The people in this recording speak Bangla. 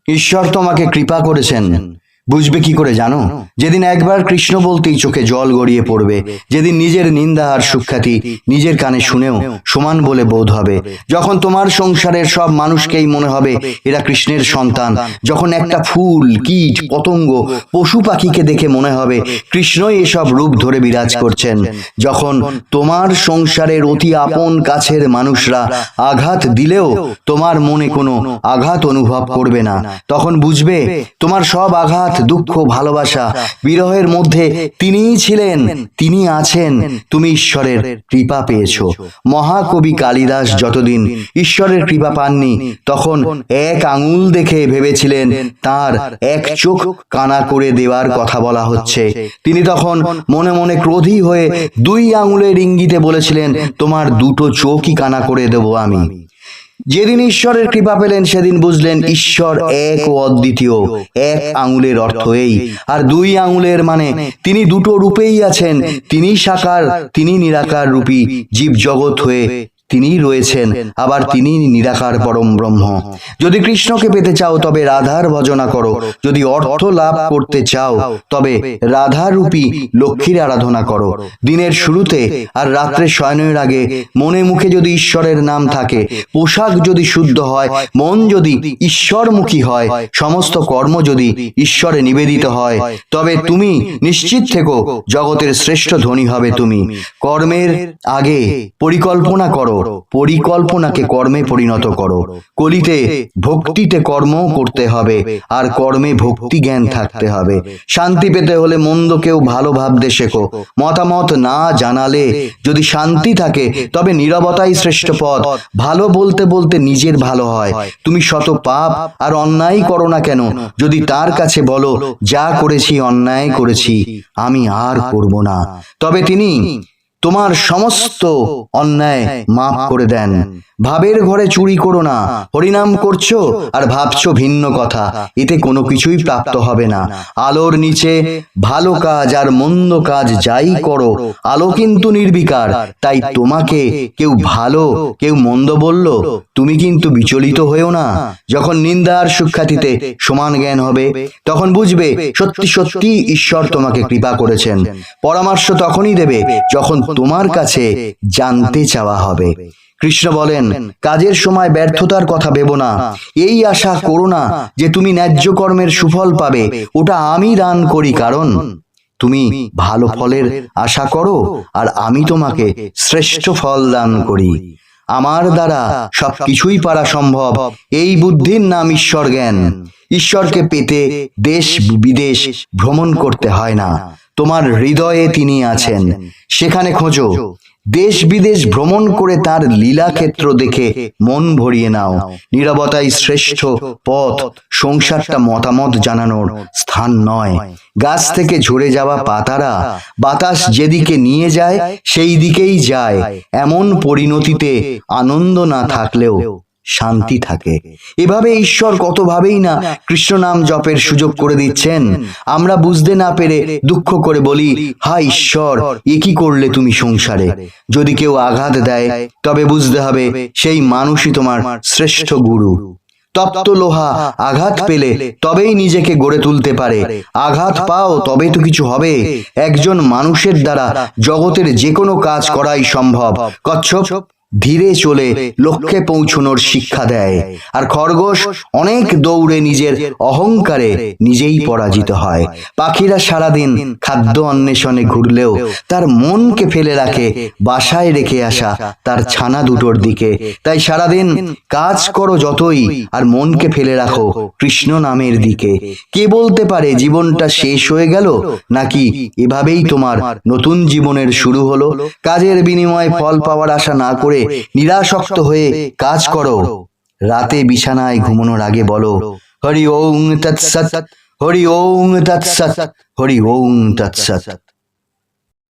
ঈশ্বর তোমাকে কৃপা করেছেন। বুঝবে কি করে জানো? যেদিন একবার কৃষ্ণ বলতেই চোখে জল গড়িয়ে পড়বে, যেদিন নিজের নিন্দা আর সুখ্যাতি নিজের কানে শুনেও সমান বলে বোধ হবে, যখন তোমার সংসারের সব মানুষকেই মনে হবে এরা কৃষ্ণের সন্তান, যখন একটা ফুল, কীট, পতঙ্গ, পশু পাখিকে দেখে মনে হবে কৃষ্ণই এসব রূপ ধরে বিরাজ করছেন, যখন তোমার সংসারের অতি আপন কাছের মানুষরা আঘাত দিলেও তোমার মনে কোনো আঘাত অনুভব করবে না, তখন বুঝবে তোমার সব আঘাত, দুঃখ, ভালোবাসা, বিরহের মধ্যে তিনিই ছিলেন, তিনি আছেন, তুমি ঈশ্বরের কৃপা পেয়েছ। মহাকবি কালিদাস যতদিন ঈশ্বরের কৃপা পাননি তখন এক আঙুল দেখে ভেবেছিলেন তার এক চোখ কানা করে দেওয়ার কথা বলা হচ্ছে। তিনি তখন মনে মনে ক্রোধী হয়ে 2 আঙুলের ইঙ্গিতে বলেছিলেন, তোমার 2টো চোখই কানা করে দেব আমি। যেদিন ঈশ্বরের কৃপা পেলেন সেদিন বুঝলেন ঈশ্বর এক ও অদ্বিতীয়। 1 আঙুলের অর্থ এই, আর 2 আঙুলের মানে তিনি 2টো রূপেই আছেন, তিনি সাকার, তিনি নিরাকার রূপী জীব জগৎ হয়ে তিনিই রয়েছেন, আবার তিনি নিরাকার পরম ব্রহ্ম। যদি কৃষ্ণকে পেতে চাও তবে রাধার ভজনা করো, যদি অর্থ লাভ করতে চাও তবে রাধারূপী লক্ষ্মীর আরাধনা করো। দিনের শুরুতে আর রাত্রে শয়নের আগে মনে মুখে যদি ঈশ্বরের নাম থাকে, পোশাক যদি শুদ্ধ হয়, মন যদি ঈশ্বরমুখী হয়, সমস্ত কর্ম যদি ঈশ্বরে নিবেদিত হয়, তবে তুমি নিশ্চিত থেকো জগতের শ্রেষ্ঠ ধনী হবে তুমি। কর্মের আগে পরিকল্পনা করো, পরিকল্পনাকে কর্মে পরিণত করো। কলিতে ভক্তিতে কর্ম করতে হবে, আর কর্মে ভক্তি জ্ঞান থাকতে হবে। শান্তি পেতে হলে মন্দকেও ভালো ভাবতে শেখো। মতামত না জানালে যদি শান্তি থাকে তবে নীরবতাই শ্রেষ্ঠ পথ। ভালো বলতে বলতে নিজের ভালো হয়। তুমি শত পাপ আর অন্যায় করো না কেন, যদি তার কাছে বলো যা করেছি অন্যায় করেছি, আমি আর করব না, তবে তিনি তোমার সমস্ত অন্যায় মাফ করে দেন। ভাবের ঘরে চুরি করো না। হরিনাম করছো আর ভাবছো ভিন্ন কথা, এতে কোনো কিছুই প্রাপ্ত হবে না। আলোর নিচে ভালো কাজ আর মন্দ কাজ যাই করো, আলো কিন্তু নির্বিকার, তাই তোমাকে কেউ ভালো কেউ মন্দ বলল, তুমি কিন্তু বিচলিত হয়েও না। যখন নিন্দা আর সুখ্যাতিতে সমান জ্ঞান হবে তখন বুঝবে সত্যি সত্যি ঈশ্বর তোমাকে কৃপা করেছেন। পরামর্শ তখনই দেবে যখন তোমার কাছে জানতে চাওয়া হবে। কৃষ্ণ বলেন, কাজের সময় ব্যর্থতার কথা ভেবো না। এই আশা করো না যে তুমি ন্যায্য কর্মের সুফল পাবে, ওটা আমি দান করি, কারণ তুমি ভালো ফলের আশা করো আর আমি তোমাকে শ্রেষ্ঠ ফল দান করি। আমার দ্বারা সবকিছুই পারা সম্ভব, এই বুদ্ধির নাম ঈশ্বর জ্ঞান। ঈশ্বরকে পেতে দেশ বিদেশ ভ্রমণ করতে হয় না, তোমার হৃদয়ে তিনি আছেন, সেখানে খোঁজো। দেশ বিদেশ ভ্রমণ করে তার লীলা ক্ষেত্র দেখে মন ভরিয়ে নাও। নীরবতাই শ্রেষ্ঠ পথ। সংসারটা মতামত জানানোর স্থান নয়। গাছ থেকে ঝরে যাওয়া পাতারা বাতাস যেদিকে নিয়ে যায় সেই দিকেই যায়। এমন পরিণতিতে আনন্দ না থাকলেও শান্তি থাকে। এভাবে ঈশ্বর কতভাবেই না কৃষ্ণ নাম জপের সুযোগ করে দিচ্ছেন। আমরা বুঝতে না পেরে দুঃখ করে বলি, হায় ঈশ্বর, এ কি করলে তুমি সংসারে। যদি কেউ আঘাত দেয় তবে বুঝতে হবে সেই মানুষই তোমার শ্রেষ্ঠ গুরু। তপ্ত লোহা আঘাত পেলে তবেই নিজেকে গড়ে তুলতে পারে। আঘাত পাও তবে তো কিছু হবে। একজন মানুষের দ্বারা জগতের যে কোনো কাজ করাই সম্ভব। কচ্ছপ ধীরে চলে লক্ষ্যে পৌঁছানোর শিক্ষা দেয়, আর খরগোশ অনেক দৌড়ে নিজের অহংকারে নিজেই পরাজিত হয়। পাখিরা সারাদিন খাদ্য অন্বেষণে ঘুরলেও তার মনকে ফেলে রাখে বাসায় রেখে আসা তার ছানা দুটোর দিকে। তাই সারাদিন কাজ করো যতই, আর মনকে ফেলে রাখো কৃষ্ণ নামের দিকে। কে বলতে পারে জীবনটা শেষ হয়ে গেল, নাকি এভাবেই তোমার নতুন জীবনের শুরু হলো। কাজের বিনিময়ে ফল পাওয়ার আশা না করে নিরাসক্ত হয়ে কাজ করো। রাতে বিছানায় ঘুমানোর আগে বলো, হরি ওং তৎসৎ, হরি ওং তৎসৎ, হরি ওং তৎসৎ।